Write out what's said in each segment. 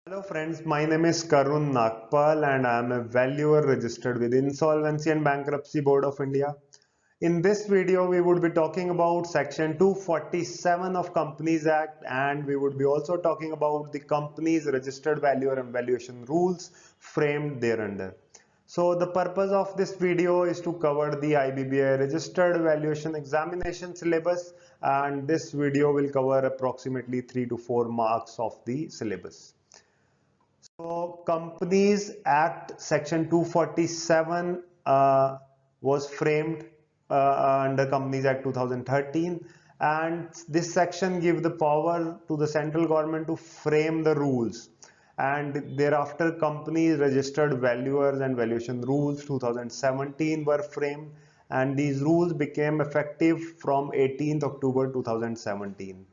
Hello friends, my name is Karun Nagpal and I am a valuer registered with Insolvency and Bankruptcy Board of India. In this video, we would be talking about Section 247 of Companies Act, and we would be also talking about the company's registered valuer and valuation rules framed thereunder. So the purpose of this video is to cover the IBBI registered valuation examination syllabus, and this video will cover approximately 3 to 4 marks of the syllabus. So Companies Act Section 247 was framed under Companies Act 2013, and this section gives the power to the central government to frame the rules, and thereafter companies registered valuers and valuation rules 2017 were framed, and these rules became effective from 18th October 2017.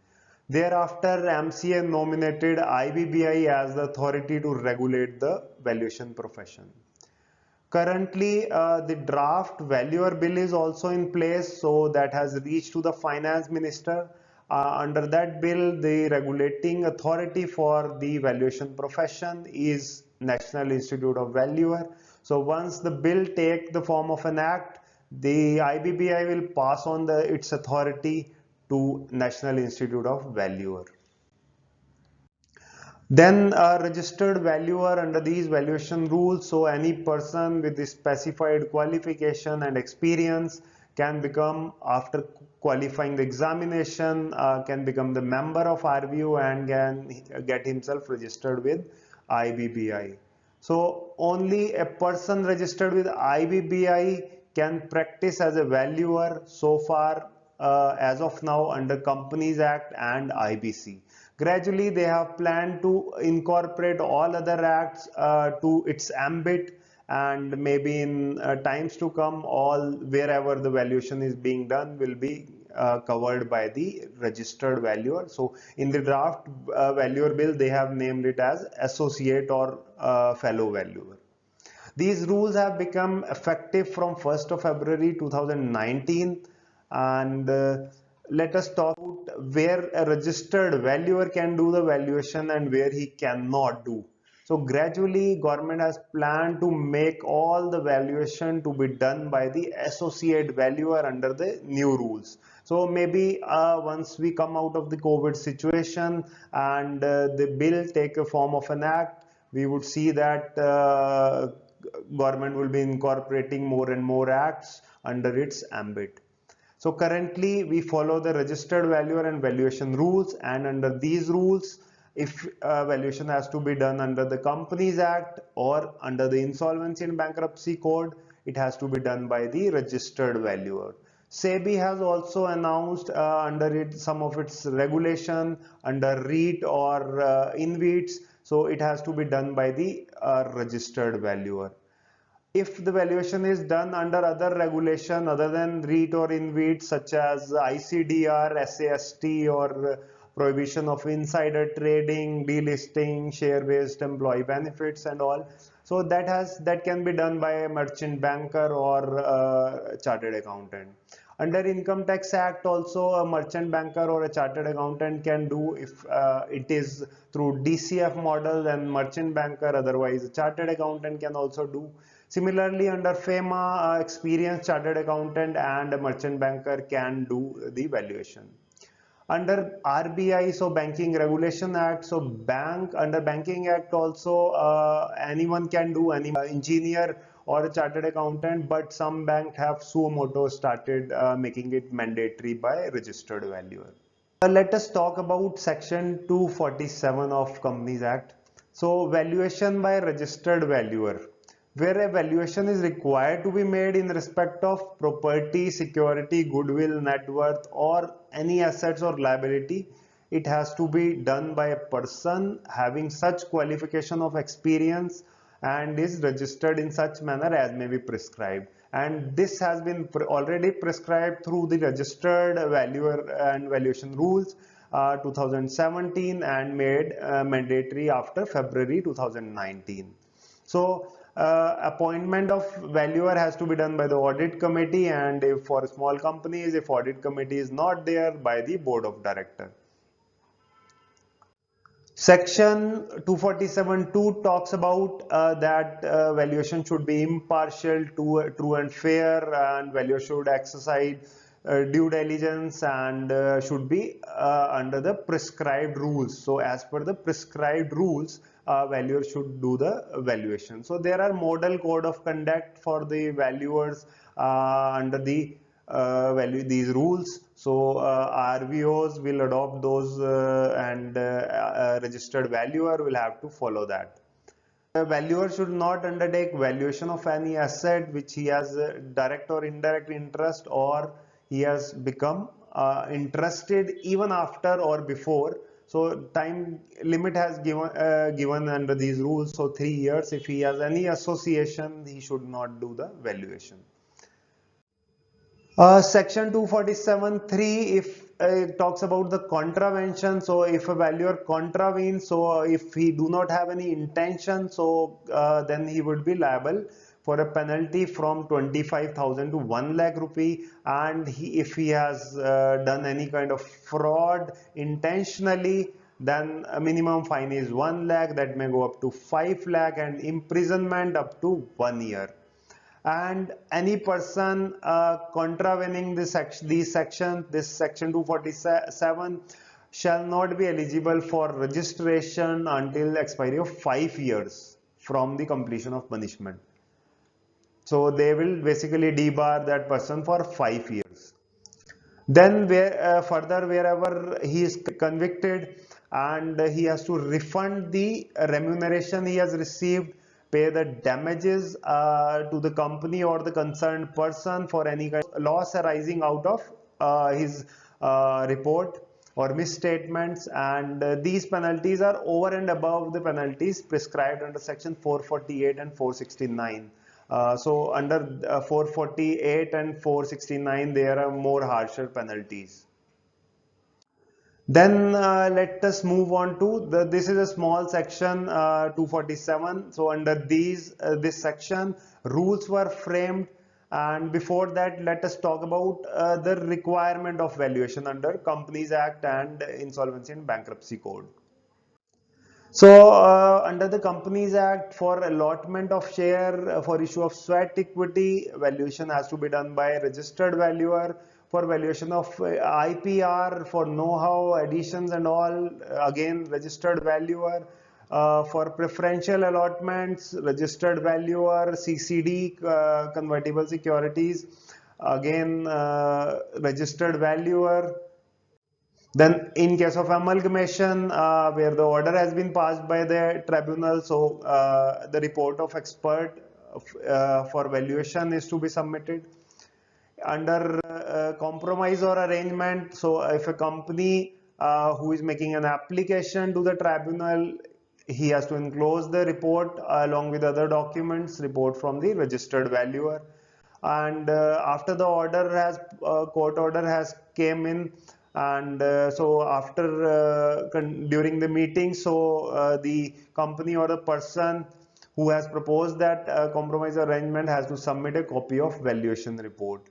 Thereafter, MCA nominated IBBI as the authority to regulate the valuation profession. Currently, the draft valuer bill is also in place, so that has reached to the finance minister. Under that bill, the regulating authority for the valuation profession is National Institute of Valuer. So once the bill take the form of an act, the IBBI will pass on its authority to National Institute of Valuer. Then a registered valuer under these valuation rules, so any person with the specified qualification and experience can become, after qualifying the examination, can become the member of RVU and can get himself registered with IBBI. So only a person registered with IBBI can practice as a valuer so far as of now under Companies Act and IBC. Gradually, they have planned to incorporate all other acts to its ambit, and maybe in times to come, all wherever the valuation is being done will be covered by the registered valuer. So in the draft valuer bill, they have named it as associate or fellow valuer. These rules have become effective from 1st of February 2019, and let us talk about where a registered valuer can do the valuation and where he cannot do. So gradually government has planned to make all the valuation to be done by the associate valuer under the new rules. So maybe once we come out of the COVID situation and the bill take a form of an act, we would see that government will be incorporating more and more acts under its ambit. So currently we follow the registered valuer and valuation rules, and under these rules, if valuation has to be done under the Companies Act or under the Insolvency and Bankruptcy Code, it has to be done by the registered valuer. SEBI has also announced under it some of its regulation under REIT or InvITs, so it has to be done by the registered valuer. If the valuation is done under other regulation other than REIT or InvIT, such as ICDR, SAST, or prohibition of insider trading, delisting, share-based employee benefits and all, so that can be done by a merchant banker or a chartered accountant. Under Income Tax Act also, a merchant banker or a chartered accountant can do if it is through DCF model, and merchant banker, otherwise a chartered accountant can also do. Similarly, under FEMA, experienced chartered accountant and a merchant banker can do the valuation. Under RBI, so Banking Regulation Act, so under Banking Act also anyone can do, any engineer or a chartered accountant, but some banks have suo moto started making it mandatory by registered valuer. Let us talk about Section 247 of Companies Act. So valuation by registered valuer, where a valuation is required to be made in respect of property, security, goodwill, net worth, or any assets or liability. It has to be done by a person having such qualification of experience and is registered in such manner as may be prescribed. And this has been already prescribed through the registered valuer and valuation rules 2017 and made mandatory after February 2019. So appointment of valuer has to be done by the audit committee, and if for small companies, if audit committee is not there, by the board of director. Section 247(2) talks about that valuation should be impartial, true and fair, and valuer should exercise due diligence and should be under the prescribed rules. So as per the prescribed rules, valuer should do the valuation. So there are model code of conduct for the valuers under the these rules. So RVOs will adopt those and registered valuer will have to follow that. The valuer should not undertake valuation of any asset which he has direct or indirect interest, or he has become interested even after or before. So time limit has given under these rules. So 3 years. If he has any association, he should not do the valuation. Section 247(3), if it talks about the contravention. So if a valuer contravenes, so if he do not have any intention, so then he would be liable for a penalty from 25,000 to 1 lakh rupee, and if he has done any kind of fraud intentionally, then a minimum fine is 1 lakh, that may go up to 5 lakh, and imprisonment up to 1 year. And any person contravening this section 247 shall not be eligible for registration until expiry of 5 years from the completion of punishment. So they will basically debar that person for 5 years. Then further, wherever he is convicted and he has to refund the remuneration he has received, pay the damages to the company or the concerned person for any kind of loss arising out of his report or misstatements, and these penalties are over and above the penalties prescribed under section 448 and 469. So under 448 and 469 there are more harsher penalties. Then let us move on to this is a small section 247. So under this section rules were framed, and before that let us talk about the requirement of valuation under Companies Act and Insolvency and Bankruptcy Code. So under the Companies Act, for allotment of share, for issue of sweat equity, valuation has to be done by registered valuer. For valuation of IPR, for know-how additions and all, again registered valuer. For preferential allotments, registered valuer. CCD, convertible securities, again registered valuer. Then in case of amalgamation, where the order has been passed by the tribunal, so the report of expert for valuation is to be submitted. Under compromise or arrangement, so if a company who is making an application to the tribunal, he has to enclose the report along with other documents, report from the registered valuer. And after the order has court order has came in, and so after during the meeting, so the company or the person who has proposed that compromise arrangement has to submit a copy of valuation report.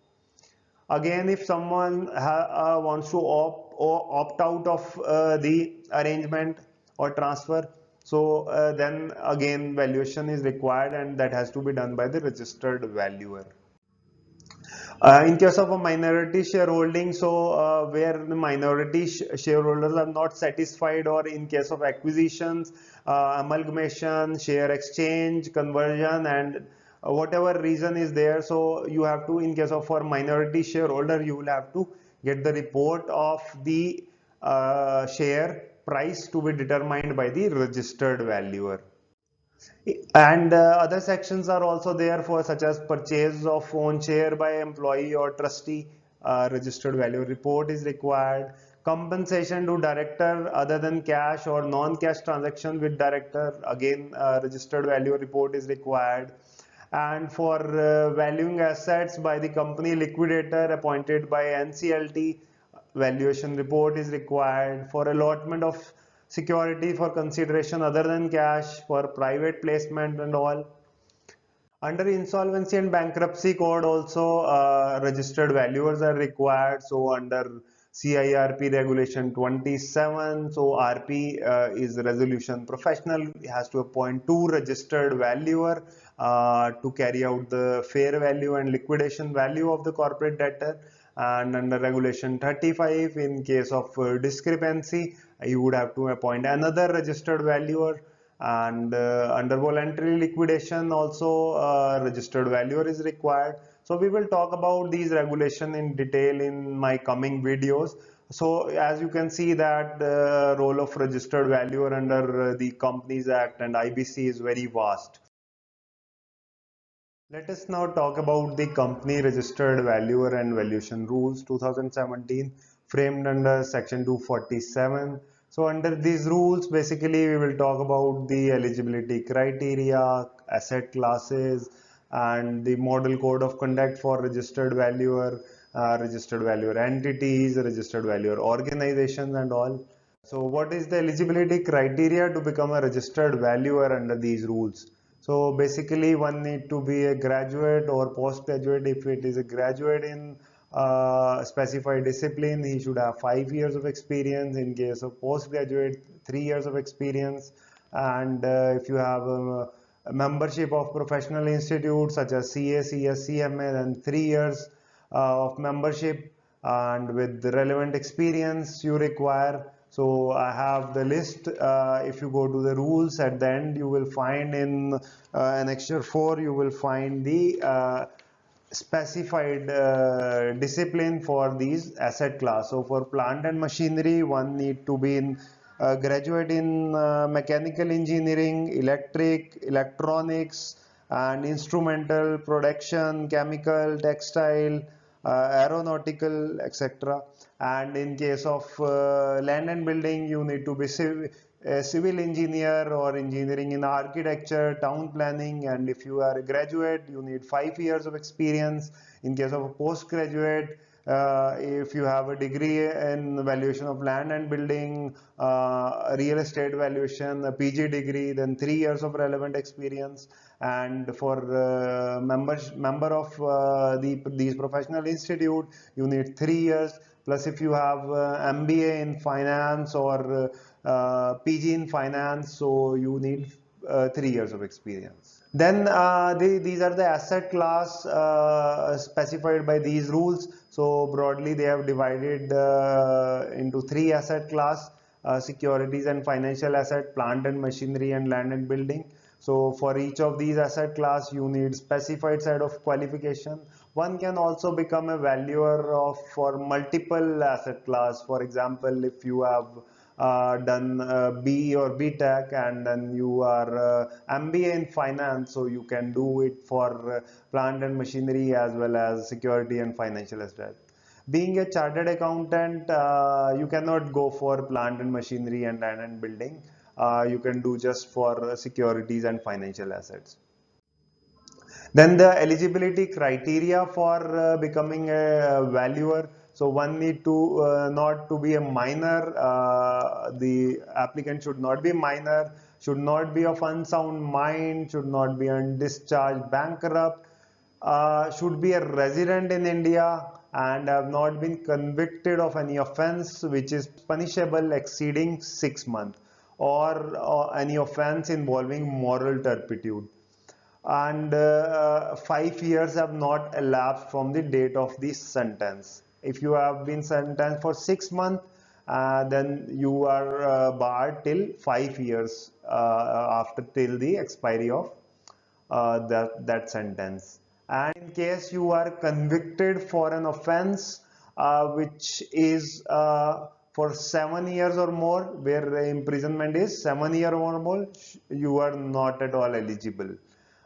Again, if someone wants to opt out of the arrangement or transfer, so then again valuation is required, and that has to be done by the registered valuer. In case of a minority shareholding, so where the minority shareholders are not satisfied, or in case of acquisitions, amalgamation, share exchange, conversion, and whatever reason is there, so you have to, in case of for minority shareholder, you will have to get the report of the share price to be determined by the registered valuer. And other sections are also there for such as purchase of own share by employee or trustee, registered value report is required. Compensation to director other than cash or non-cash transaction with director, again registered value report is required. And for valuing assets by the company liquidator appointed by NCLT, valuation report is required. For allotment of security for consideration other than cash, for private placement and all. Under Insolvency and Bankruptcy Code also registered valuers are required. So under CIRP regulation 27. So RP is resolution professional. He has to appoint two registered valuer to carry out the fair value and liquidation value of the corporate debtor. And under regulation 35, in case of discrepancy, you would have to appoint another registered valuer. And under voluntary liquidation also registered valuer is required. So we will talk about these regulation in detail in my coming videos. So as you can see that the role of registered valuer under the Companies Act and IBC is very vast. Let us now talk about the Company Registered Valuer and Valuation Rules 2017, framed under Section 247. So under these rules, basically we will talk about the eligibility criteria, asset classes, and the model code of conduct for registered valuer entities, registered valuer organizations and all. So what is the eligibility criteria to become a registered valuer under these rules? So basically one need to be a graduate or postgraduate. If it is a graduate in specified discipline, he should have 5 years of experience. In case of postgraduate, 3 years of experience. And if you have a membership of professional institutes such as CA, CS, CMA, then 3 years of membership, and with the relevant experience you require. So I have the list. If you go to the rules at the end, you will find in annexure 4, you will find the specified discipline for these asset class. So for plant and machinery, one need to be in graduate in mechanical engineering, electric, electronics, and instrumental, production, chemical, textile, aeronautical, etc. And in case of land and building, you need to be a civil engineer or engineering in architecture, town planning. And if you are a graduate, you need 5 years of experience. In case of a postgraduate, if you have a degree in valuation of land and building, real estate valuation, a PG degree, then 3 years of relevant experience. And for member of these professional institute, you need 3 years. Plus if you have MBA in finance or PG in finance, so you need 3 years of experience. Then these are the asset class specified by these rules. So broadly they have divided into 3 asset class: securities and financial asset, plant and machinery, and land and building. So for each of these asset class, you need specified set of qualification. One can also become a valuer of for multiple asset class. For example, if you have done BE or BTech and then you are MBA in finance, so you can do it for plant and machinery as well as security and financial asset. Being a chartered accountant, you cannot go for plant and machinery and land and building. You can do just for securities and financial assets. Then the eligibility criteria for becoming a valuer. So one need to not to be a minor. The applicant should not be minor, should not be of unsound mind, should not be undischarged bankrupt, should be a resident in India and have not been convicted of any offense which is punishable exceeding 6 months, or any offense involving moral turpitude, and 5 years have not elapsed from the date of the sentence. If you have been sentenced for 6 months, then you are barred till 5 years after till the expiry of that sentence. And in case you are convicted for an offense which is for 7 years or more, where the imprisonment is 7 years or more, you are not at all eligible.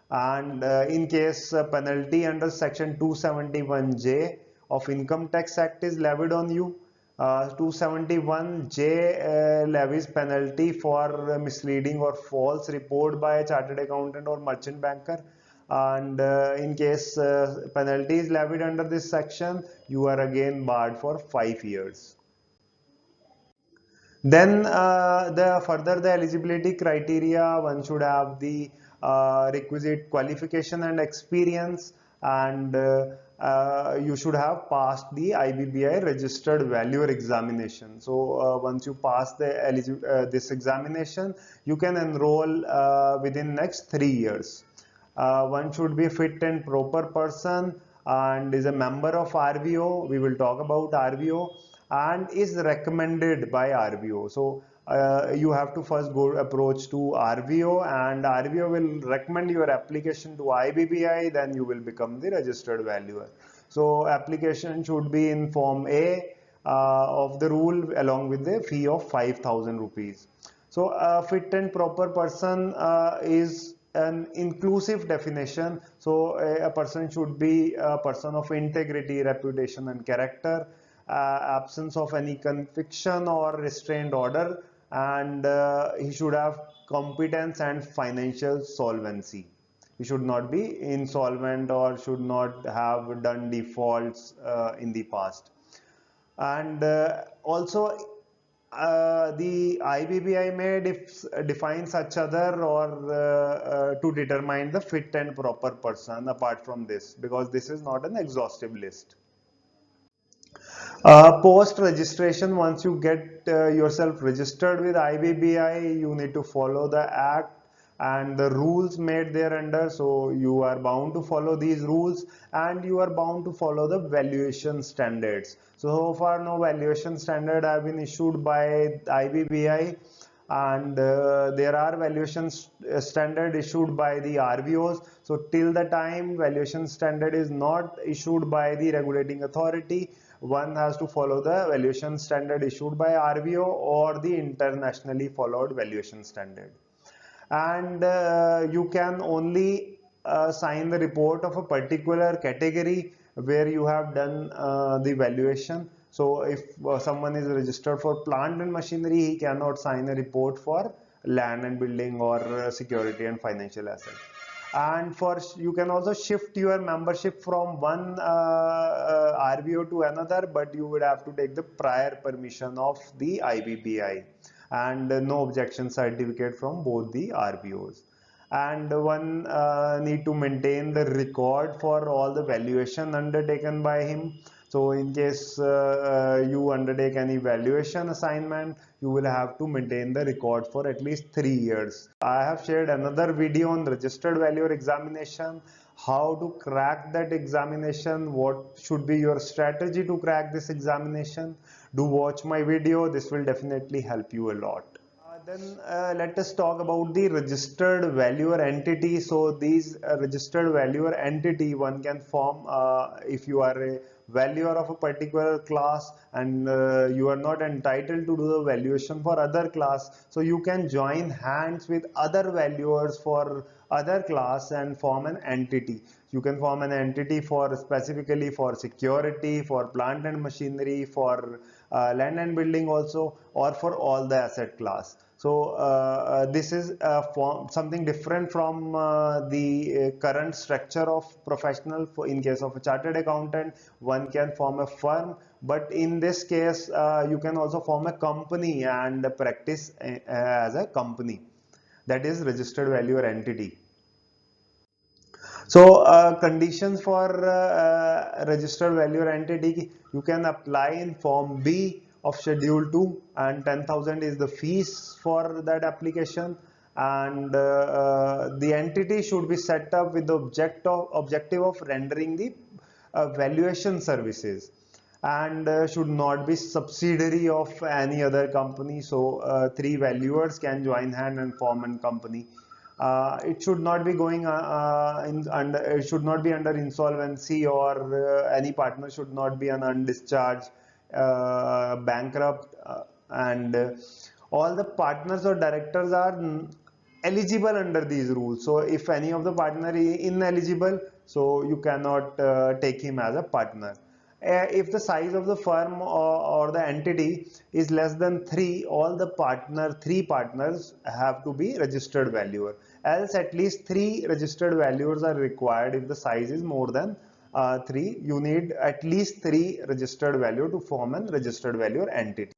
And in case penalty under section 271J of Income Tax Act is levied on you, 271J levies penalty for misleading or false report by a chartered accountant or merchant banker. And in case penalty is levied under this section, you are again barred for 5 years. Then the eligibility criteria, one should have the requisite qualification and experience, and you should have passed the IBBI registered valuer examination. So once you pass this examination, you can enroll within next 3 years. One should be a fit and proper person and is a member of RVO. We will talk about RVO, and is recommended by RVO. So you have to first go approach to RVO, and RVO will recommend your application to IBBI, then you will become the registered valuer. So application should be in Form A of the rule along with the fee of 5,000 rupees. So a fit and proper person is an inclusive definition. So a person should be a person of integrity, reputation and character, absence of any conviction or restraint order, and he should have competence and financial solvency. He should not be insolvent or should not have done defaults in the past. And also the IBBI may define such other or to determine the fit and proper person apart from this, because this is not an exhaustive list. Post registration, once you get yourself registered with IBBI, you need to follow the act and the rules made there under. So you are bound to follow these rules, and you are bound to follow the valuation standards. So far no valuation standard have been issued by IBBI, and there are valuation standard issued by the RVOs. So till the time valuation standard is not issued by the regulating authority, one has to follow the valuation standard issued by RVO or the internationally followed valuation standard. And you can only sign the report of a particular category where you have done the valuation. So if someone is registered for plant and machinery, he cannot sign a report for land and building or security and financial asset. And for you can also shift your membership from one RVO to another, but you would have to take the prior permission of the IBBI and no objection certificate from both the RVOs. And one need to maintain the record for all the valuation undertaken by him. So in case you undertake any valuation assignment, you will have to maintain the record for at least 3 years. I have shared another video on registered valuer examination, how to crack that examination, what should be your strategy to crack this examination. Do watch my video, this will definitely help you a lot. Then let us talk about the registered valuer entity. So these registered valuer entity one can form if you are a valuer of a particular class and you are not entitled to do the valuation for other class. So you can join hands with other valuers for other class and form an entity. You can form an entity for specifically for security, for plant and machinery, for land and building also, or for all the asset class. So this is something different from the current structure of professional. In case of a chartered accountant, one can form a firm, but in this case you can also form a company and practice as a company, that is registered valuer entity. So conditions for registered valuer entity, you can apply in Form B of Schedule 2, and 10,000 is the fees for that application. And the entity should be set up with the objective of rendering the valuation services, and should not be subsidiary of any other company. So 3 valuers can join hand and form a company. It should not be going it should not be under insolvency, or any partner should not be an undischarged bankrupt, and all the partners or directors are eligible under these rules. So if any of the partner is ineligible, so you cannot take him as a partner. If the size of the firm or the entity is less than 3, all the 3 partners have to be registered valuer. Else at least 3 registered valuers are required. If the size is more than 3, you need at least 3 registered valuer to form a registered valuer entity.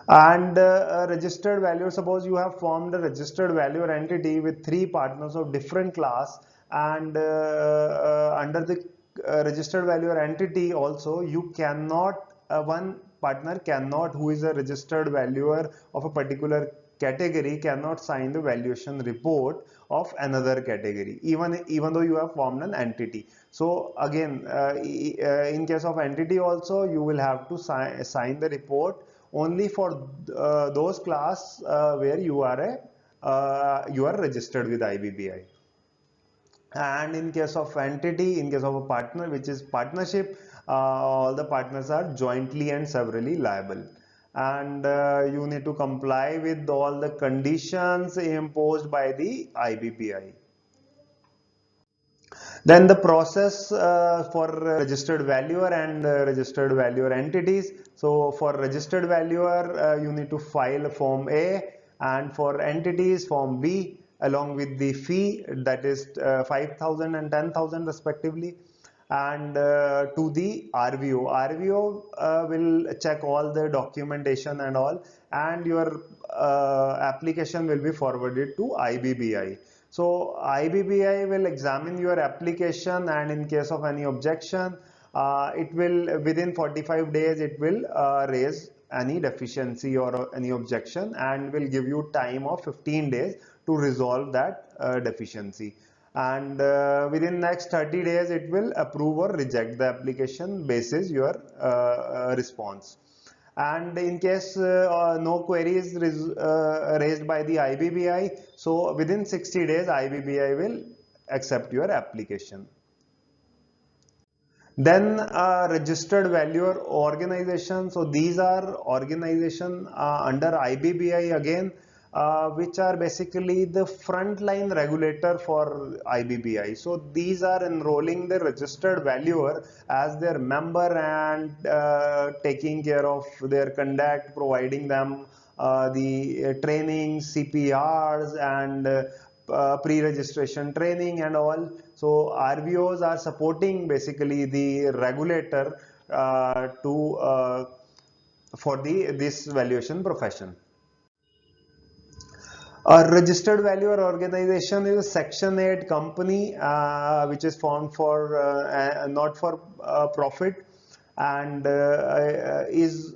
And registered valuer, suppose you have formed a registered valuer entity with 3 partners of different class, and under the registered valuer entity also, you cannot, one partner cannot, who is a registered valuer of a particular category, cannot sign the valuation report of another category, even though you have formed an entity. So again, in case of entity also, you will have to sign the report only for those class where you are registered with IBBI. And in case of entity, in case of a partner, which is partnership, all the partners are jointly and severally liable, and you need to comply with all the conditions imposed by the IBBI. Then the process for registered valuer and registered valuer entities. So for registered valuer, you need to file Form A, and for entities Form B, along with the fee, that is 5,000 and 10,000 respectively, and to the RVO. RVO will check all the documentation and all, and your application will be forwarded to IBBI. So IBBI will examine your application, and in case of any objection, it will, within 45 days, it will raise any deficiency or any objection, and will give you time of 15 days to resolve that deficiency. And within next 30 days, it will approve or reject the application basis your response. And in case no query is raised by the IBBI, so within 60 days IBBI will accept your application. Then registered valuer organization. So these are organization under IBBI again, which are basically the frontline regulator for IBBI. So these are enrolling the registered valuer as their member, and taking care of their conduct, providing them the training, CPRs, and pre-registration training and all. So RVOs are supporting basically the regulator for this valuation profession. A registered valuer organization is a Section 8 company which is formed for not for profit, and is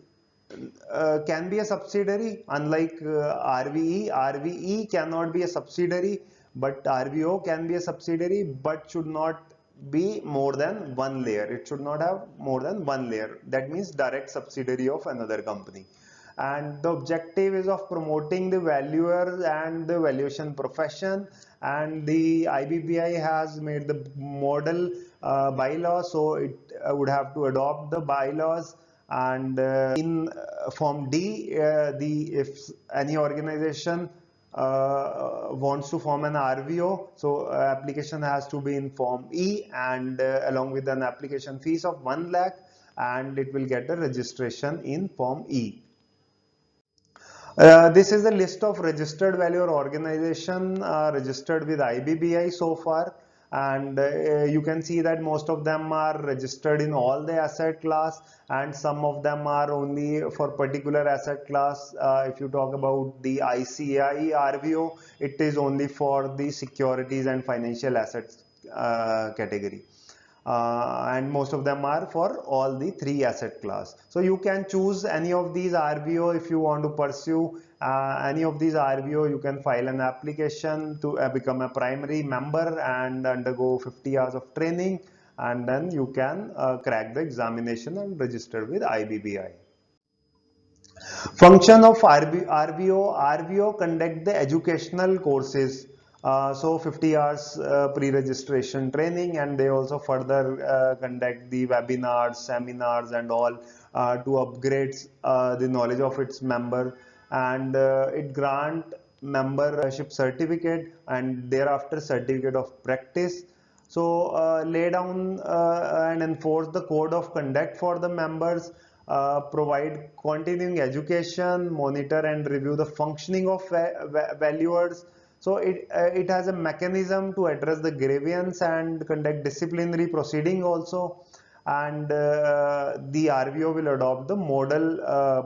can be a subsidiary, unlike RVE. RVE cannot be a subsidiary, but RVO can be a subsidiary, but should not be more than one layer. It should not have more than one layer. That means direct subsidiary of another company. And the objective is of promoting the valuers and the valuation profession, and the IBBI has made the model bylaws, so it would have to adopt the bylaws. And in Form D, if any organization wants to form an RVO, so application has to be in Form E, and along with an application fees of 1 lakh, and it will get a registration in Form E. This is the list of registered valuer organization registered with IBBI so far, and you can see that most of them are registered in all the asset class, and some of them are only for particular asset class. If you talk about the ICAI RVO, it is only for the securities and financial assets category. And most of them are for all the three asset class. So you can choose any of these RVO if you want to pursue any of these RVO. You can file an application to become a primary member and undergo 50 hours of training, and then you can crack the examination and register with IBBI. Function of RVO. RVO conduct the educational courses. So 50 hours pre-registration training, and they also further conduct the webinars, seminars and all to upgrade the knowledge of its member, and it grant membership certificate and thereafter certificate of practice. So lay down and enforce the code of conduct for the members, provide continuing education, monitor and review the functioning of valuers. So it has a mechanism to address the grievance and conduct disciplinary proceeding also, and the RVO will adopt the model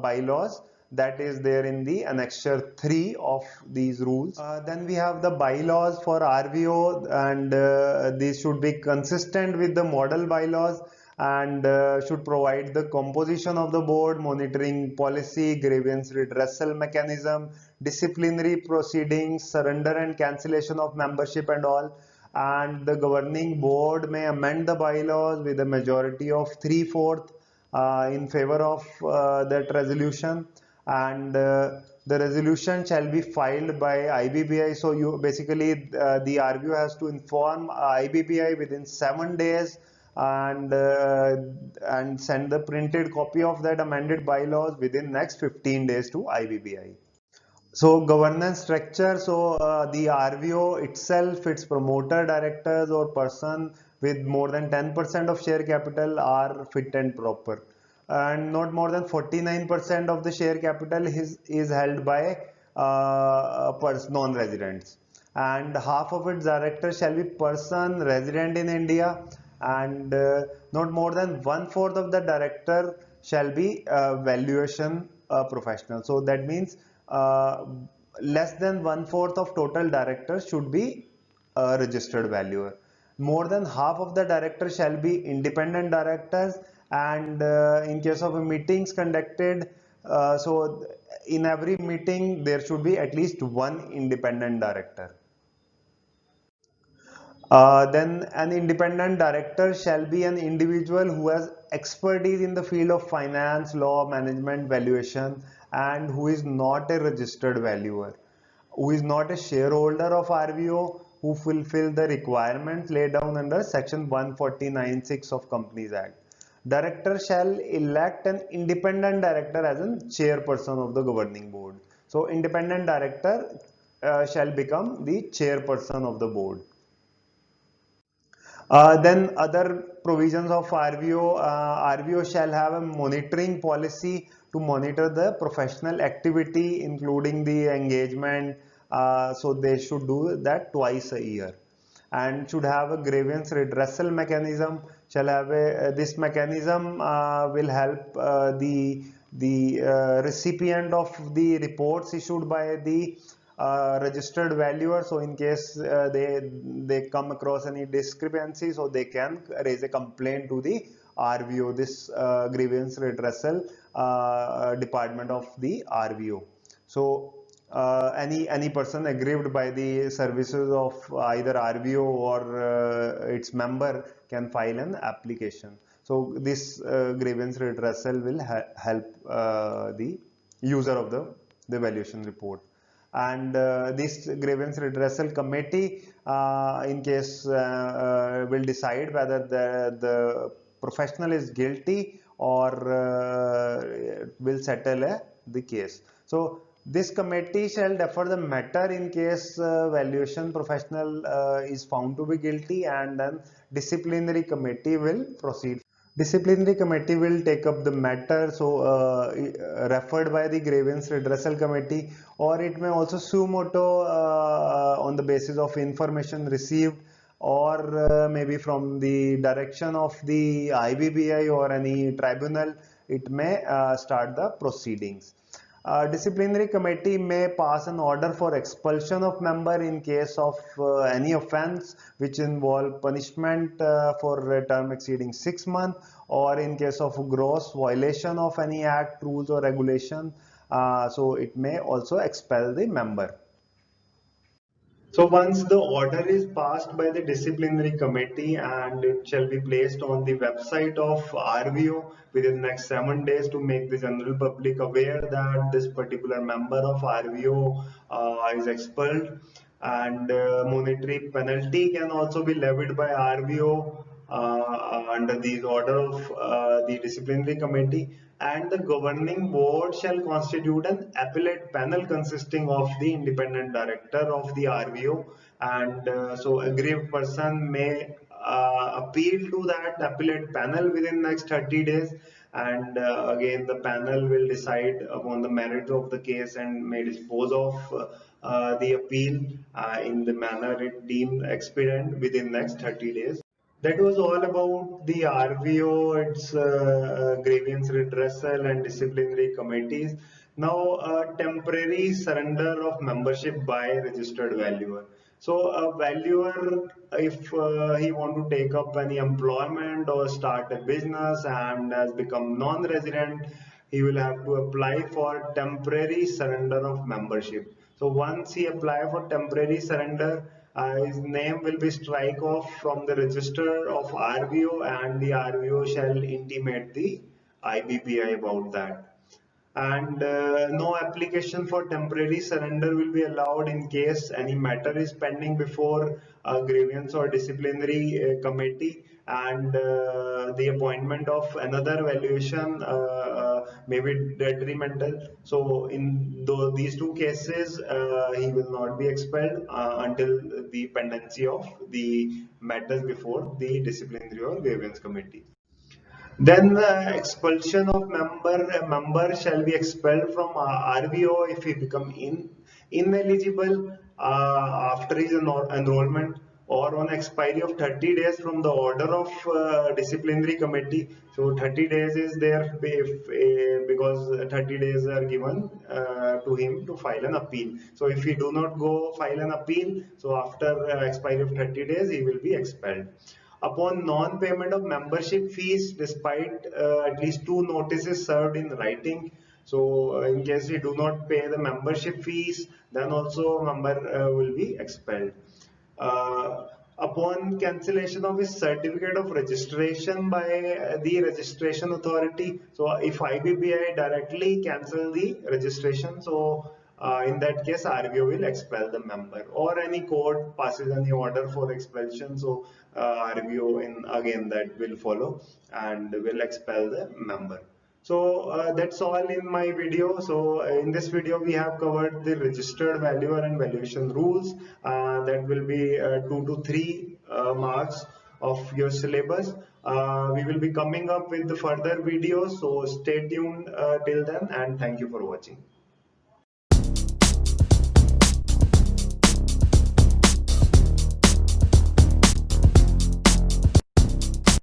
bylaws that is there in the annexure 3 of these rules. Then we have the bylaws for RVO, and these should be consistent with the model bylaws, and should provide the composition of the board, monitoring policy, grievance redressal mechanism, disciplinary proceedings, surrender and cancellation of membership and all. And the governing board may amend the bylaws with a majority of 3/4 in favor of that resolution, and the resolution shall be filed by IBBI. So you basically the RVO has to inform IBBI within 7 days, and send the printed copy of that amended bylaws within next 15 days to IBBI. So governance structure, so the RVO itself, its promoter, directors or person with more than 10% of share capital are fit and proper, and not more than 49% of the share capital is held by non-residents, and half of its directors shall be person resident in India, and not more than 1/4 of the director shall be valuation professional. So that means uh, less than 1/4 of total directors should be a registered valuer. More than half of the directors shall be independent directors, and in case of meetings conducted, so in every meeting there should be at least one independent director. Then an independent director shall be an individual who has expertise in the field of finance, law, management, valuation, and who is not a registered valuer, who is not a shareholder of RVO, who fulfill the requirements laid down under section 149(6) of Companies Act. Director shall elect an independent director as a chairperson of the governing board. So independent director shall become the chairperson of the board. Then other provisions of RVO, RVO shall have a monitoring policy to monitor the professional activity, including the engagement. So they should do that twice a year, and should have a grievance redressal mechanism. Shall have a this mechanism will help the recipient of the reports issued by the registered valuer. So in case they come across any discrepancy, so they can raise a complaint to the RVO, this grievance redressal department of the RVO. So any person aggrieved by the services of either RVO or its member can file an application. So this grievance redressal will help the user of the valuation report. And this grievance redressal committee, in case will decide whether the professional is guilty or will settle the case. So this committee shall defer the matter in case valuation professional is found to be guilty, and then disciplinary committee will proceed. Disciplinary committee will take up the matter, so referred by the grievance redressal committee, or it may also suo moto on the basis of information received, or maybe from the direction of the IBBI or any tribunal. It may start the proceedings. Disciplinary committee may pass an order for expulsion of member in case of any offence which involve punishment for a term exceeding 6 months, or in case of gross violation of any act, rules or regulation. So it may also expel the member. So once the order is passed by the disciplinary committee, and it shall be placed on the website of RVO within the next 7 days to make the general public aware that this particular member of RVO is expelled, and monetary penalty can also be levied by RVO under the order of the disciplinary committee, and the governing board shall constitute an appellate panel consisting of the independent director of the RVO, and so aggrieved person may appeal to that appellate panel within next 30 days, and again the panel will decide upon the merits of the case and may dispose of the appeal in the manner it deemed expedient within next 30 days. That was all about the RVO, its grievance redressal and disciplinary committees. Now, temporary surrender of membership by registered valuer. So, a valuer, if he want to take up any employment or start a business and has become non-resident, he will have to apply for temporary surrender of membership. So once he apply for temporary surrender, his name will be strike off from the register of RVO, and the RVO shall intimate the IBPI about that. And no application for temporary surrender will be allowed in case any matter is pending before a grievance or disciplinary committee, and the appointment of another valuation may be detrimental. So in these two cases, he will not be expelled until the pendency of the matters before the disciplinary or grievance committee. Then the expulsion of member, a member shall be expelled from RVO if he become ineligible after his enrollment, or on expiry of 30 days from the order of disciplinary committee. So 30 days is there because 30 days are given to him to file an appeal. So if he do not go file an appeal, so after expiry of 30 days he will be expelled. Upon non-payment of membership fees despite at least 2 notices served in writing. So in case you do not pay the membership fees, then also member will be expelled. Upon cancellation of his certificate of registration by the registration authority, so if IBPI directly cancel the registration, so in that case RVO will expel the member, or any court passes any order for expulsion, so RVO in again that will follow and will expel the member. So that's all in my video. So in this video we have covered the registered valuer and valuation rules. That will be 2 to 3 marks of your syllabus. We will be coming up with the further videos, so stay tuned till then, and thank you for watching.